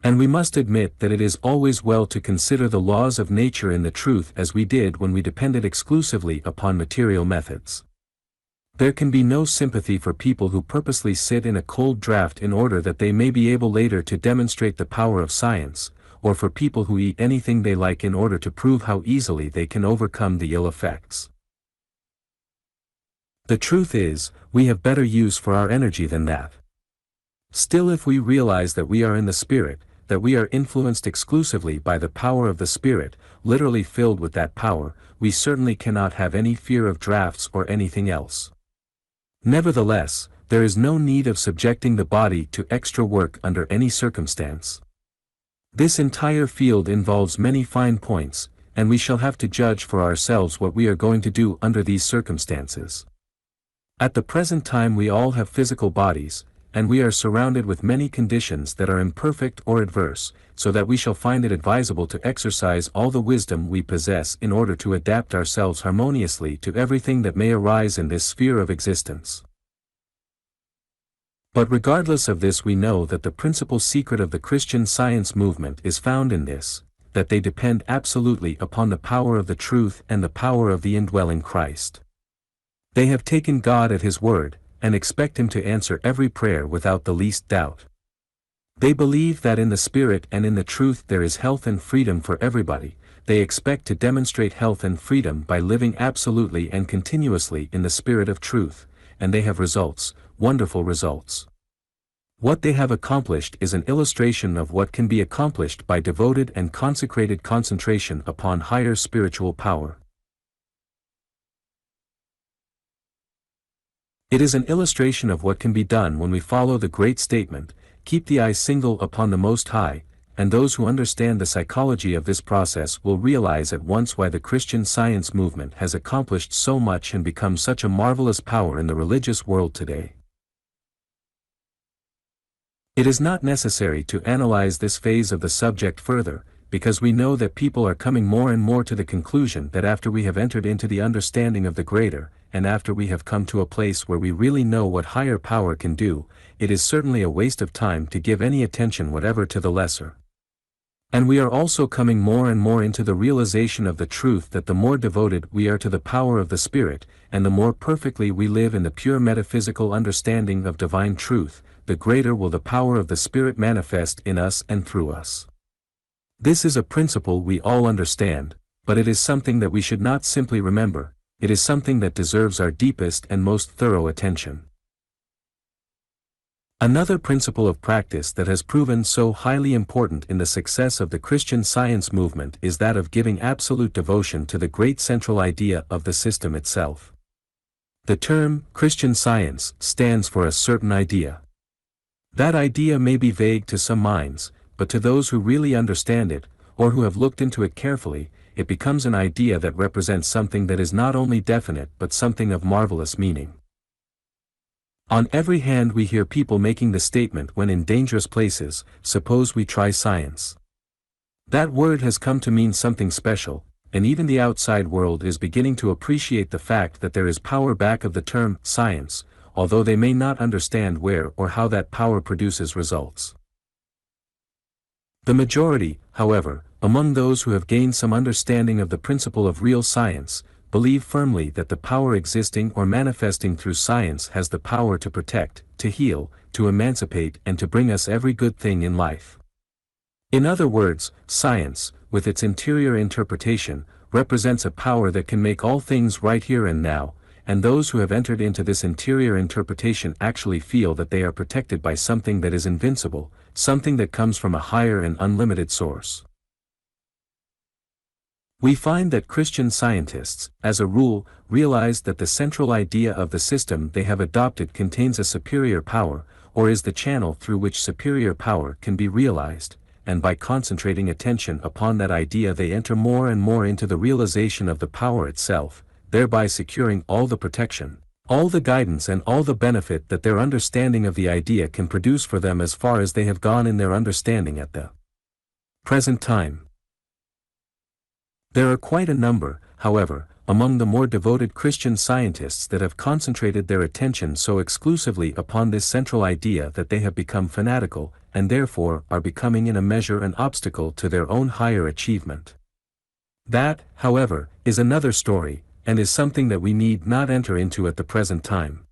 And we must admit that it is always well to consider the laws of nature in the truth as we did when we depended exclusively upon material methods. There can be no sympathy for people who purposely sit in a cold draught in order that they may be able later to demonstrate the power of science, or for people who eat anything they like in order to prove how easily they can overcome the ill effects. The truth is, we have better use for our energy than that. Still, if we realize that we are in the Spirit, that we are influenced exclusively by the power of the Spirit, literally filled with that power, we certainly cannot have any fear of draughts or anything else. Nevertheless, there is no need of subjecting the body to extra work under any circumstance. This entire field involves many fine points, and we shall have to judge for ourselves what we are going to do under these circumstances. At the present time we all have physical bodies, and we are surrounded with many conditions that are imperfect or adverse, so that we shall find it advisable to exercise all the wisdom we possess in order to adapt ourselves harmoniously to everything that may arise in this sphere of existence. But regardless of this, we know that the principal secret of the Christian Science movement is found in this, that they depend absolutely upon the power of the truth and the power of the indwelling Christ. They have taken God at His word, and expect Him to answer every prayer without the least doubt. They believe that in the Spirit and in the truth there is health and freedom for everybody. They expect to demonstrate health and freedom by living absolutely and continuously in the Spirit of truth, and they have results, wonderful results. What they have accomplished is an illustration of what can be accomplished by devoted and consecrated concentration upon higher spiritual power. It is an illustration of what can be done when we follow the great statement, "Keep the eye single upon the Most High," and those who understand the psychology of this process will realize at once why the Christian Science movement has accomplished so much and become such a marvelous power in the religious world today. It is not necessary to analyze this phase of the subject further, because we know that people are coming more and more to the conclusion that after we have entered into the understanding of the greater, and after we have come to a place where we really know what higher power can do, it is certainly a waste of time to give any attention whatever to the lesser. And we are also coming more and more into the realization of the truth that the more devoted we are to the power of the Spirit, and the more perfectly we live in the pure metaphysical understanding of divine truth, the greater will the power of the Spirit manifest in us and through us. This is a principle we all understand, but it is something that we should not simply remember, it is something that deserves our deepest and most thorough attention. Another principle of practice that has proven so highly important in the success of the Christian Science movement is that of giving absolute devotion to the great central idea of the system itself. The term Christian Science stands for a certain idea. That idea may be vague to some minds, but to those who really understand it, or who have looked into it carefully, it becomes an idea that represents something that is not only definite but something of marvelous meaning. On every hand we hear people making the statement when in dangerous places, "Suppose we try science." That word has come to mean something special, and even the outside world is beginning to appreciate the fact that there is power back of the term science, although they may not understand where or how that power produces results. The majority, however, among those who have gained some understanding of the principle of real science, believe firmly that the power existing or manifesting through science has the power to protect, to heal, to emancipate and to bring us every good thing in life. In other words, science, with its interior interpretation, represents a power that can make all things right here and now, and those who have entered into this interior interpretation actually feel that they are protected by something that is invincible, something that comes from a higher and unlimited source. We find that Christian scientists, as a rule, realize that the central idea of the system they have adopted contains a superior power, or is the channel through which superior power can be realized, and by concentrating attention upon that idea they enter more and more into the realization of the power itself, thereby securing all the protection, all the guidance and all the benefit that their understanding of the idea can produce for them as far as they have gone in their understanding at the present time. There are quite a number, however, among the more devoted Christian scientists that have concentrated their attention so exclusively upon this central idea that they have become fanatical, and therefore are becoming in a measure an obstacle to their own higher achievement. That, however, is another story, and is something that we need not enter into at the present time.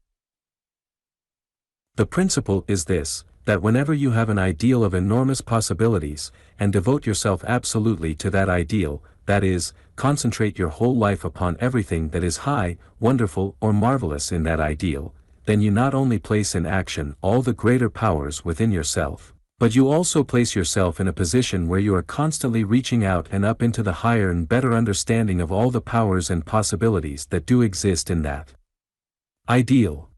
The principle is this, that whenever you have an ideal of enormous possibilities, and devote yourself absolutely to that ideal, that is, concentrate your whole life upon everything that is high, wonderful or marvelous in that ideal, then you not only place in action all the greater powers within yourself, but you also place yourself in a position where you are constantly reaching out and up into the higher and better understanding of all the powers and possibilities that do exist in that ideal.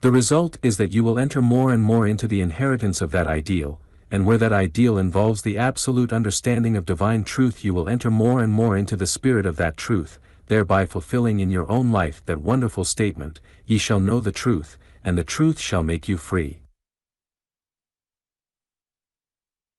The result is that you will enter more and more into the inheritance of that ideal, and where that ideal involves the absolute understanding of divine truth you will enter more and more into the spirit of that truth, thereby fulfilling in your own life that wonderful statement, "Ye shall know the truth, and the truth shall make you free."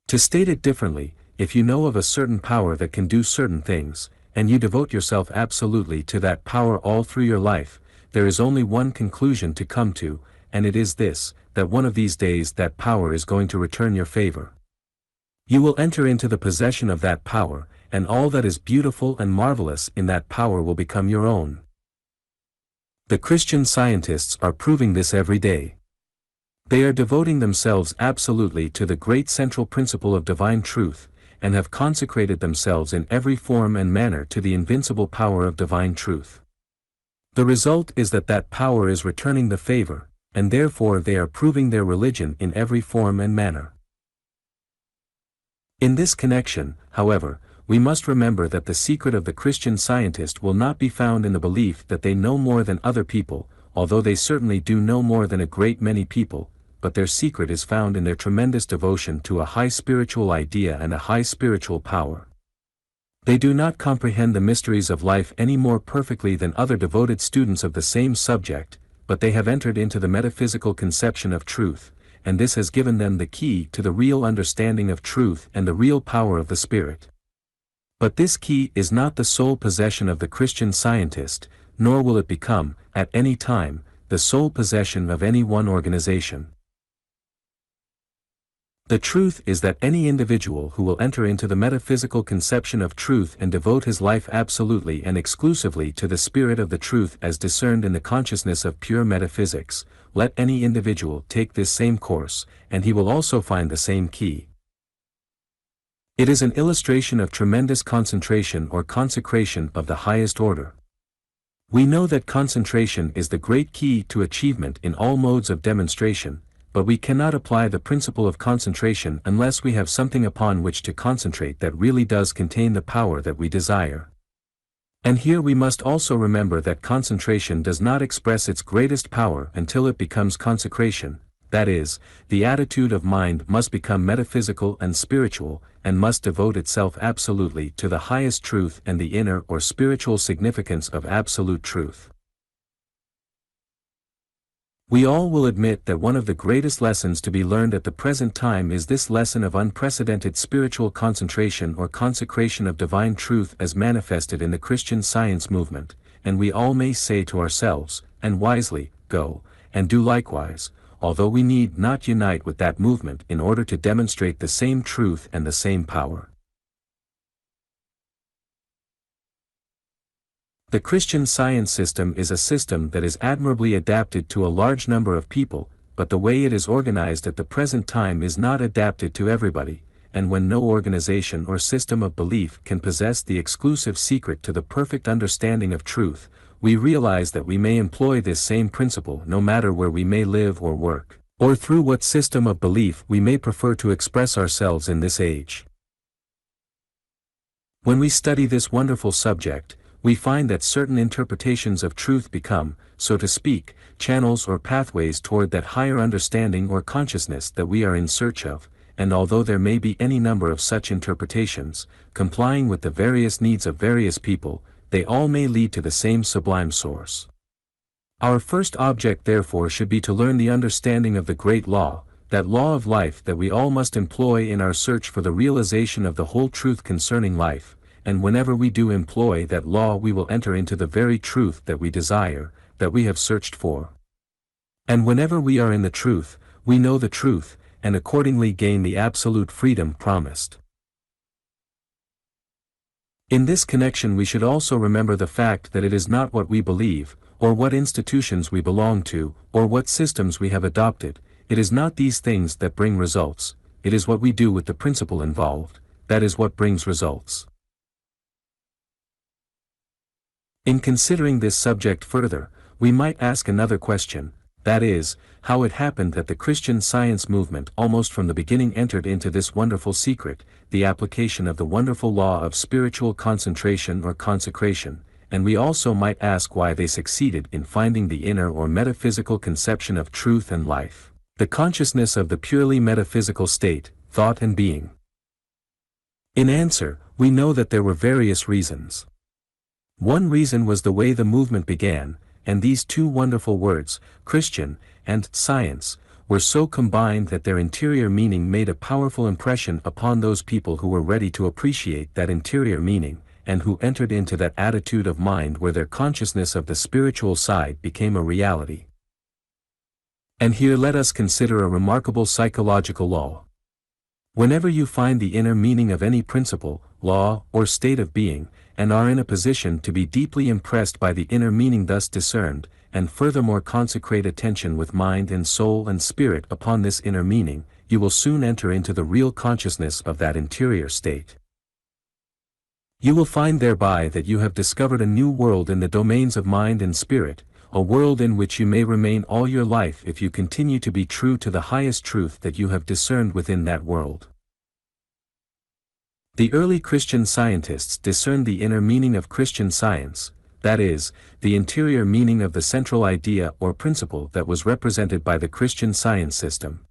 To state it differently, if you know of a certain power that can do certain things, and you devote yourself absolutely to that power all through your life, there is only one conclusion to come to, and it is this, that one of these days that power is going to return your favor. You will enter into the possession of that power, and all that is beautiful and marvelous in that power will become your own. The Christian scientists are proving this every day. They are devoting themselves absolutely to the great central principle of divine truth, and have consecrated themselves in every form and manner to the invincible power of divine truth. The result is that that power is returning the favor, and therefore they are proving their religion in every form and manner. In this connection, however, we must remember that the secret of the Christian scientist will not be found in the belief that they know more than other people, although they certainly do know more than a great many people, but their secret is found in their tremendous devotion to a high spiritual idea and a high spiritual power. They do not comprehend the mysteries of life any more perfectly than other devoted students of the same subject, but they have entered into the metaphysical conception of truth, and this has given them the key to the real understanding of truth and the real power of the Spirit. But this key is not the sole possession of the Christian scientist, nor will it become, at any time, the sole possession of any one organization. The truth is that any individual who will enter into the metaphysical conception of truth and devote his life absolutely and exclusively to the spirit of the truth as discerned in the consciousness of pure metaphysics, let any individual take this same course, and he will also find the same key. It is an illustration of tremendous concentration or consecration of the highest order. We know that concentration is the great key to achievement in all modes of demonstration, but we cannot apply the principle of concentration unless we have something upon which to concentrate that really does contain the power that we desire. And here we must also remember that concentration does not express its greatest power until it becomes consecration, that is, the attitude of mind must become metaphysical and spiritual, and must devote itself absolutely to the highest truth and the inner or spiritual significance of absolute truth. We all will admit that one of the greatest lessons to be learned at the present time is this lesson of unprecedented spiritual concentration or consecration of divine truth as manifested in the Christian Science movement, and we all may say to ourselves, and wisely, go, and do likewise, although we need not unite with that movement in order to demonstrate the same truth and the same power. The Christian Science system is a system that is admirably adapted to a large number of people, but the way it is organized at the present time is not adapted to everybody, and when no organization or system of belief can possess the exclusive secret to the perfect understanding of truth, we realize that we may employ this same principle no matter where we may live or work, or through what system of belief we may prefer to express ourselves in this age. When we study this wonderful subject, we find that certain interpretations of truth become, so to speak, channels or pathways toward that higher understanding or consciousness that we are in search of, and although there may be any number of such interpretations, complying with the various needs of various people, they all may lead to the same sublime source. Our first object therefore should be to learn the understanding of the great law, that law of life that we all must employ in our search for the realization of the whole truth concerning life, and whenever we do employ that law we will enter into the very truth that we desire, that we have searched for. And whenever we are in the truth, we know the truth, and accordingly gain the absolute freedom promised. In this connection we should also remember the fact that it is not what we believe, or what institutions we belong to, or what systems we have adopted, it is not these things that bring results, it is what we do with the principle involved, that is what brings results. In considering this subject further, we might ask another question, that is, how it happened that the Christian Science movement almost from the beginning entered into this wonderful secret, the application of the wonderful law of spiritual concentration or consecration, and we also might ask why they succeeded in finding the inner or metaphysical conception of truth and life, the consciousness of the purely metaphysical state, thought and being. In answer, we know that there were various reasons. One reason was the way the movement began, and these two wonderful words, Christian, and science, were so combined that their interior meaning made a powerful impression upon those people who were ready to appreciate that interior meaning, and who entered into that attitude of mind where their consciousness of the spiritual side became a reality. And here let us consider a remarkable psychological law. Whenever you find the inner meaning of any principle, law, or state of being, and are in a position to be deeply impressed by the inner meaning thus discerned, and furthermore consecrate attention with mind and soul and spirit upon this inner meaning, you will soon enter into the real consciousness of that interior state. You will find thereby that you have discovered a new world in the domains of mind and spirit, a world in which you may remain all your life if you continue to be true to the highest truth that you have discerned within that world. The early Christian scientists discerned the inner meaning of Christian Science, that is, the interior meaning of the central idea or principle that was represented by the Christian Science system.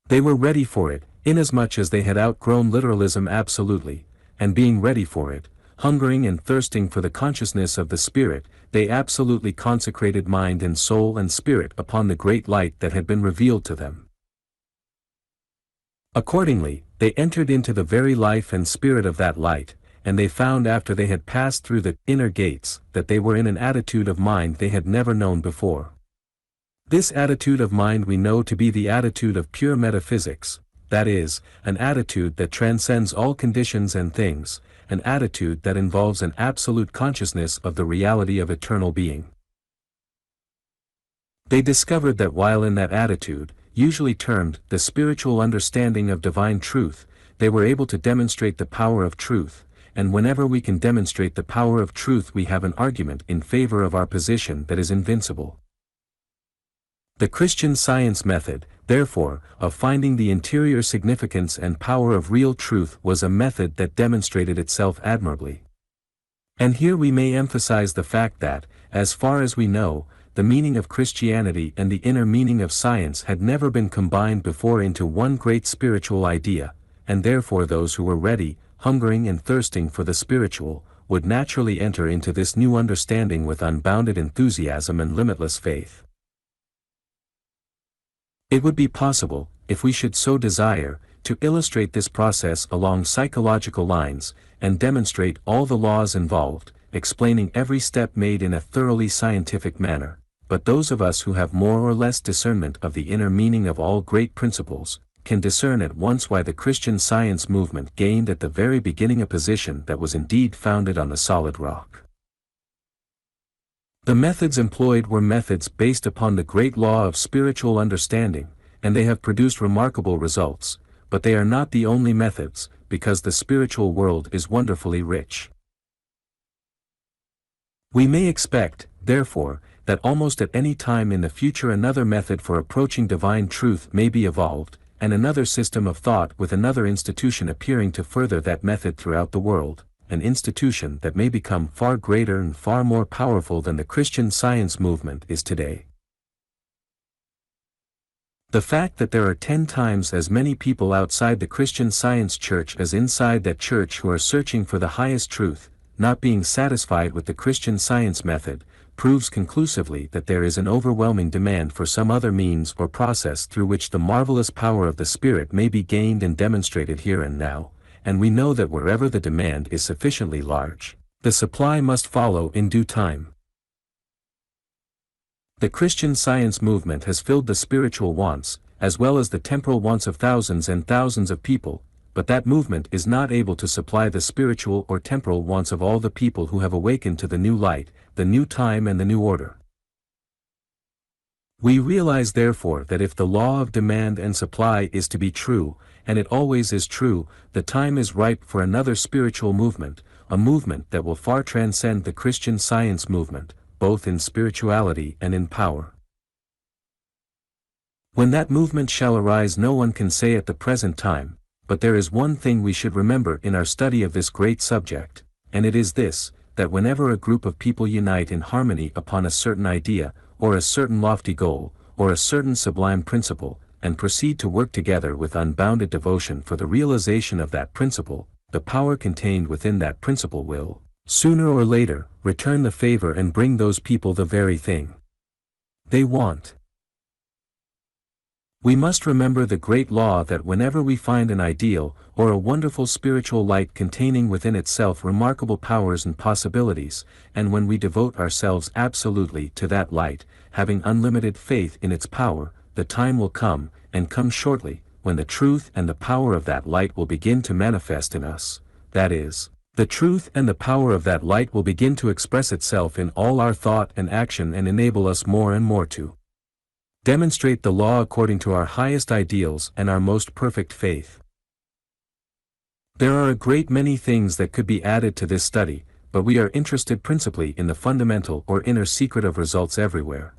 They were ready for it, inasmuch as they had outgrown literalism absolutely, and being ready for it, hungering and thirsting for the consciousness of the Spirit, they absolutely consecrated mind and soul and spirit upon the great light that had been revealed to them. Accordingly, they entered into the very life and spirit of that light, and they found after they had passed through the inner gates that they were in an attitude of mind they had never known before. This attitude of mind we know to be the attitude of pure metaphysics, that is, an attitude that transcends all conditions and things, an attitude that involves an absolute consciousness of the reality of eternal being. They discovered that while in that attitude, usually termed the spiritual understanding of divine truth, they were able to demonstrate the power of truth, and whenever we can demonstrate the power of truth we have an argument in favor of our position that is invincible. The Christian Science method, therefore, of finding the interior significance and power of real truth was a method that demonstrated itself admirably. And here we may emphasize the fact that, as far as we know, the meaning of Christianity and the inner meaning of science had never been combined before into one great spiritual idea, and therefore those who were ready, hungering and thirsting for the spiritual, would naturally enter into this new understanding with unbounded enthusiasm and limitless faith. It would be possible, if we should so desire, to illustrate this process along psychological lines, and demonstrate all the laws involved, explaining every step made in a thoroughly scientific manner, but those of us who have more or less discernment of the inner meaning of all great principles, can discern at once why the Christian Science movement gained at the very beginning a position that was indeed founded on the solid rock. The methods employed were methods based upon the great law of spiritual understanding, and they have produced remarkable results, but they are not the only methods, because the spiritual world is wonderfully rich. We may expect, therefore, that almost at any time in the future another method for approaching divine truth may be evolved, and another system of thought with another institution appearing to further that method throughout the world, an institution that may become far greater and far more powerful than the Christian Science movement is today. The fact that there are 10 times as many people outside the Christian Science church as inside that church who are searching for the highest truth, not being satisfied with the Christian Science method, proves conclusively that there is an overwhelming demand for some other means or process through which the marvelous power of the Spirit may be gained and demonstrated here and now, and we know that wherever the demand is sufficiently large, the supply must follow in due time. The Christian Science movement has filled the spiritual wants, as well as the temporal wants of thousands and thousands of people, but that movement is not able to supply the spiritual or temporal wants of all the people who have awakened to the new light, the new time and the new order. We realize therefore that if the law of demand and supply is to be true, and it always is true, the time is ripe for another spiritual movement, a movement that will far transcend the Christian Science movement, both in spirituality and in power. When that movement shall arise no one can say at the present time, but there is one thing we should remember in our study of this great subject, and it is this, that whenever a group of people unite in harmony upon a certain idea, or a certain lofty goal, or a certain sublime principle, and proceed to work together with unbounded devotion for the realization of that principle, the power contained within that principle will, sooner or later, return the favor and bring those people the very thing they want. We must remember the great law that whenever we find an ideal, or a wonderful spiritual light containing within itself remarkable powers and possibilities, and when we devote ourselves absolutely to that light, having unlimited faith in its power, the time will come, and come shortly, when the truth and the power of that light will begin to manifest in us, that is, the truth and the power of that light will begin to express itself in all our thought and action and enable us more and more to demonstrate the law according to our highest ideals and our most perfect faith. There are a great many things that could be added to this study, but we are interested principally in the fundamental or inner secret of results everywhere.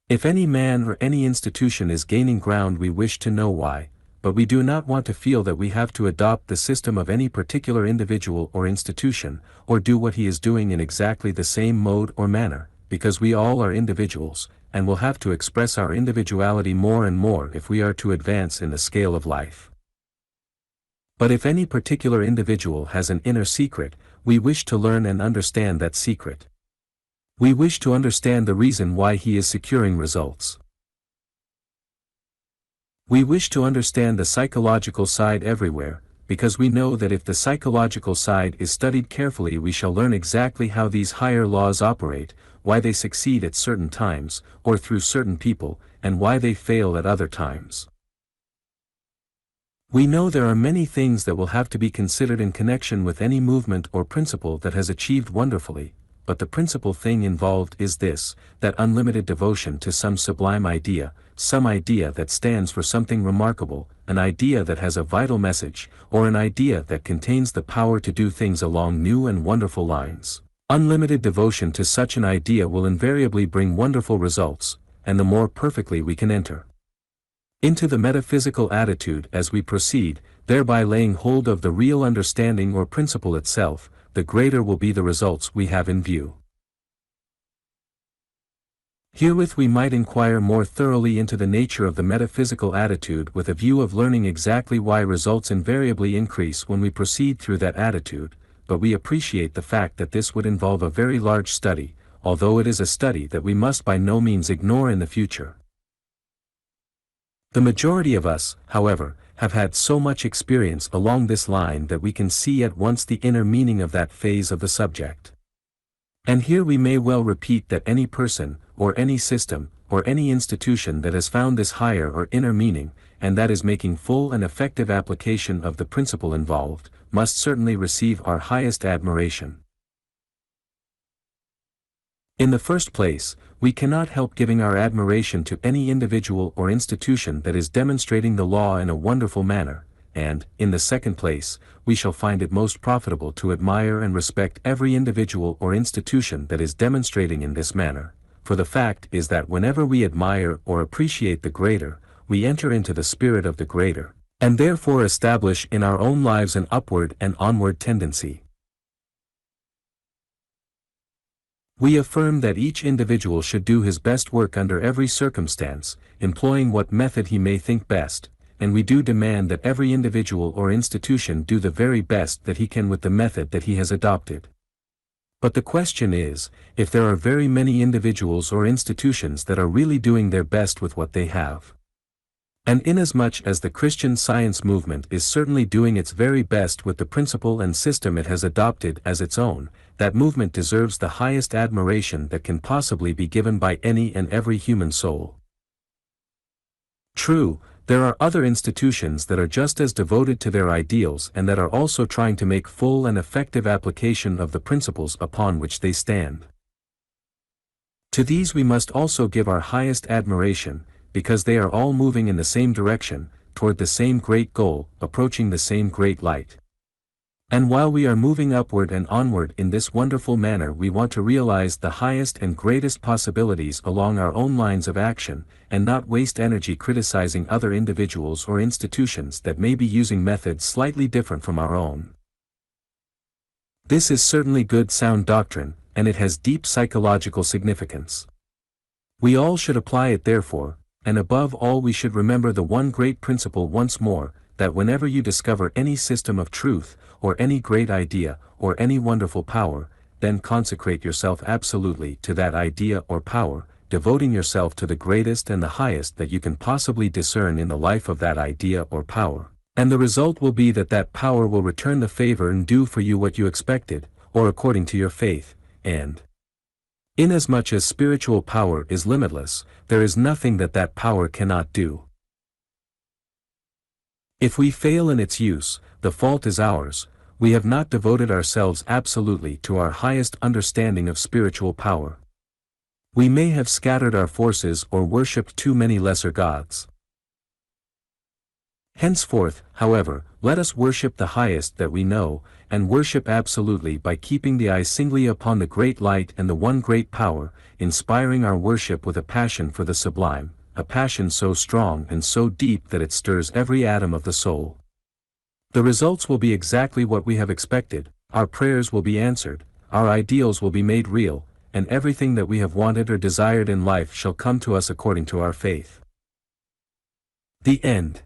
If any man or any institution is gaining ground, we wish to know why, but we do not want to feel that we have to adopt the system of any particular individual or institution, or do what he is doing in exactly the same mode or manner, because we all are individuals, and will have to express our individuality more and more if we are to advance in the scale of life. But if any particular individual has an inner secret, we wish to learn and understand that secret. We wish to understand the reason why he is securing results. We wish to understand the psychological side everywhere, because we know that if the psychological side is studied carefully, we shall learn exactly how these higher laws operate, why they succeed at certain times, or through certain people, and why they fail at other times. We know there are many things that will have to be considered in connection with any movement or principle that has achieved wonderfully, but the principal thing involved is this, that unlimited devotion to some sublime idea, some idea that stands for something remarkable, an idea that has a vital message, or an idea that contains the power to do things along new and wonderful lines. Unlimited devotion to such an idea will invariably bring wonderful results, and the more perfectly we can enter into the metaphysical attitude as we proceed, thereby laying hold of the real understanding or principle itself, the greater will be the results we have in view. Herewith we might inquire more thoroughly into the nature of the metaphysical attitude with a view of learning exactly why results invariably increase when we proceed through that attitude, but we appreciate the fact that this would involve a very large study, although it is a study that we must by no means ignore in the future. The majority of us, however, have had so much experience along this line that we can see at once the inner meaning of that phase of the subject. And here we may well repeat that any person, or any system, or any institution that has found this higher or inner meaning, and that is making full and effective application of the principle involved, must certainly receive our highest admiration. In the first place, we cannot help giving our admiration to any individual or institution that is demonstrating the law in a wonderful manner, and, in the second place, we shall find it most profitable to admire and respect every individual or institution that is demonstrating in this manner, for the fact is that whenever we admire or appreciate the greater, we enter into the spirit of the greater, and therefore establish in our own lives an upward and onward tendency. We affirm that each individual should do his best work under every circumstance, employing what method he may think best, and we do demand that every individual or institution do the very best that he can with the method that he has adopted. But the question is, if there are very many individuals or institutions that are really doing their best with what they have. And inasmuch as the Christian Science movement is certainly doing its very best with the principle and system it has adopted as its own, that movement deserves the highest admiration that can possibly be given by any and every human soul. True, there are other institutions that are just as devoted to their ideals and that are also trying to make full and effective application of the principles upon which they stand. To these we must also give our highest admiration, because they are all moving in the same direction, toward the same great goal, approaching the same great light. And while we are moving upward and onward in this wonderful manner, we want to realize the highest and greatest possibilities along our own lines of action, and not waste energy criticizing other individuals or institutions that may be using methods slightly different from our own. This is certainly good sound doctrine, and it has deep psychological significance. We all should apply it therefore, and above all we should remember the one great principle once more, that whenever you discover any system of truth, or any great idea, or any wonderful power, then consecrate yourself absolutely to that idea or power, devoting yourself to the greatest and the highest that you can possibly discern in the life of that idea or power, and the result will be that that power will return the favor and do for you what you expected, or according to your faith, and inasmuch as spiritual power is limitless, there is nothing that that power cannot do. If we fail in its use, the fault is ours. We have not devoted ourselves absolutely to our highest understanding of spiritual power. We may have scattered our forces or worshipped too many lesser gods. Henceforth, however, let us worship the highest that we know, and worship absolutely by keeping the eye singly upon the great light and the one great power, inspiring our worship with a passion for the sublime, a passion so strong and so deep that it stirs every atom of the soul. The results will be exactly what we have expected, our prayers will be answered, our ideals will be made real, and everything that we have wanted or desired in life shall come to us according to our faith. The end.